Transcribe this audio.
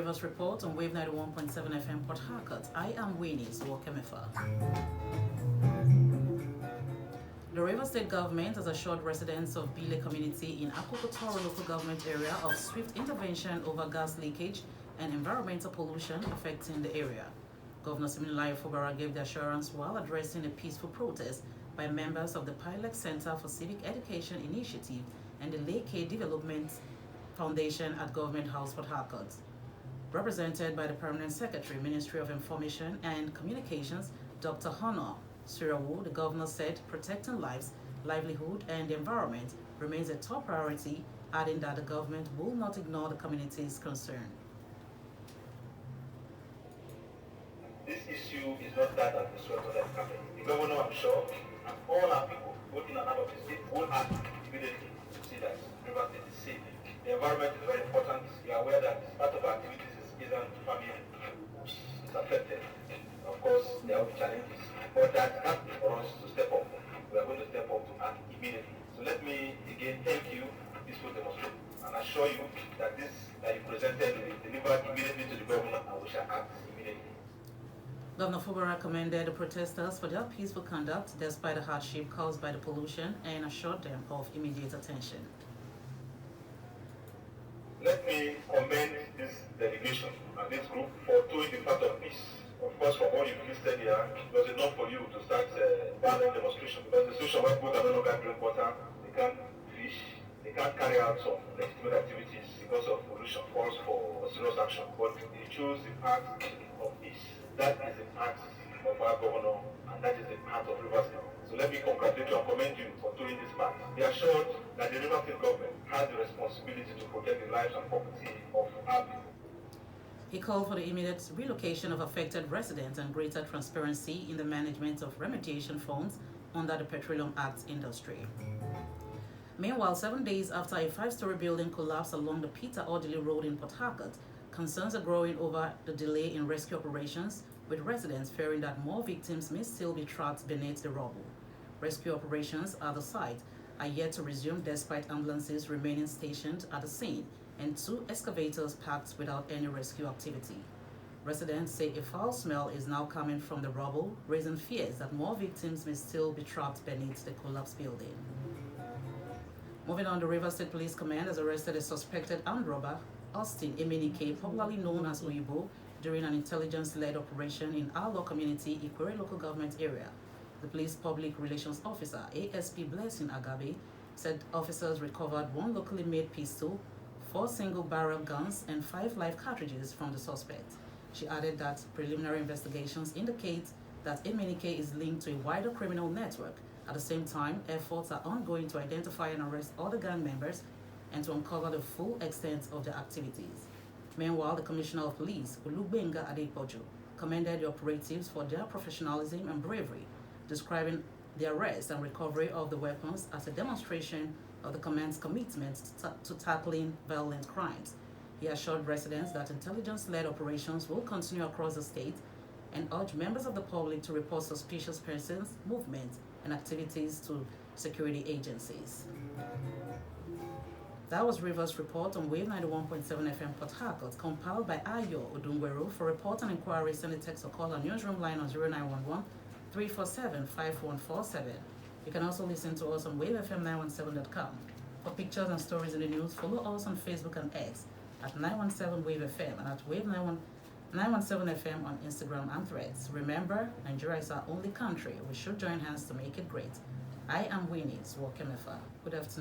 Rivers report on Wave 91.7 FM Port Harcourt. I am Winnie. The Rivers State government has assured residents of Bile community in Akokotoro local government area of swift intervention over gas leakage and environmental pollution affecting the area. Governor Siminalayi Fubara gave the assurance while addressing a peaceful protest by members of the Pilot Center for Civic Education Initiative and the Lake Development Foundation at Government House, Port Harcourt. Represented by the Permanent Secretary, Ministry of Information and Communications, Dr. Honor Sirawu, the governor said protecting lives, livelihood, and the environment remains a top priority, adding that the government will not ignore the community's concern. This issue is not that of the sort of that company. The governor, I'm sure, and all our people, both in and out of the state, will act immediately to see that Rivers State is safe. The environment is very important. You are aware that part of our activities isn't family is affected. Of course, there will be challenges, but that's not for us to step up. We are going to step up to act immediately. So let me again thank you for this full demonstration and assure you that this that you presented will be delivered immediately to the government and we shall act immediately. Governor Fubara commended the protesters for their peaceful conduct despite the hardship caused by the pollution and assured them of immediate attention. Let me commend this delegation and this group for doing the part of peace. Of course, from what you've listed here, it was enough for you to start violent demonstration because the situation where people can no longer drink water, they can't fish, they can't carry out some legitimate activities because of pollution calls for serious action. But they chose the path of peace. That is the path of our governor and that is the path of Rivers State. So let me congratulate you and commend you for doing this part. Be assured that the Rivers State government has the responsibility to protect the lives and property of our people. He called for the immediate relocation of affected residents and greater transparency in the management of remediation funds under the Petroleum Act industry. Meanwhile, 7 days after a 5-story building collapsed along the Peter Ordley Road in Port Harcourt, concerns are growing over the delay in rescue operations, with residents fearing that more victims may still be trapped beneath the rubble. Rescue operations at the site are yet to resume despite ambulances remaining stationed at the scene and 2 excavators parked without any rescue activity. Residents say a foul smell is now coming from the rubble, raising fears that more victims may still be trapped beneath the collapsed building. Moving on, the Rivers State Police Command has arrested a suspected armed robber, Austin Emenike, popularly known as Oyibo, during an intelligence-led operation in Alo community, Ikore local government area. The police public relations officer, ASP Blessing Agabe, said officers recovered 1 locally made pistol, 4 single-barrel guns, and 5 live cartridges from the suspect. She added that preliminary investigations indicate that Emenike is linked to a wider criminal network. At the same time, efforts are ongoing to identify and arrest other gang members and to uncover the full extent of their activities. Meanwhile, the Commissioner of Police, Olugbenga Adepoju, commended the operatives for their professionalism and bravery, describing the arrest and recovery of the weapons as a demonstration of the command's commitment to tackling violent crimes. He assured residents that intelligence-led operations will continue across the state and urged members of the public to report suspicious persons, movements, and activities to security agencies. That was Rivers' report on Wave 91.7 FM Port Harcourt, compiled by Ayo Odungweru. For report and inquiry, send a text or call our newsroom line on 0911 347 5147. You can also listen to us on wavefm917.com. For pictures and stories in the news, follow us on Facebook and X at 917WaveFM and at Wave917FM on Instagram and Threads. Remember, Nigeria is our only country. We should join hands to make it great. I am Winnie. Good afternoon.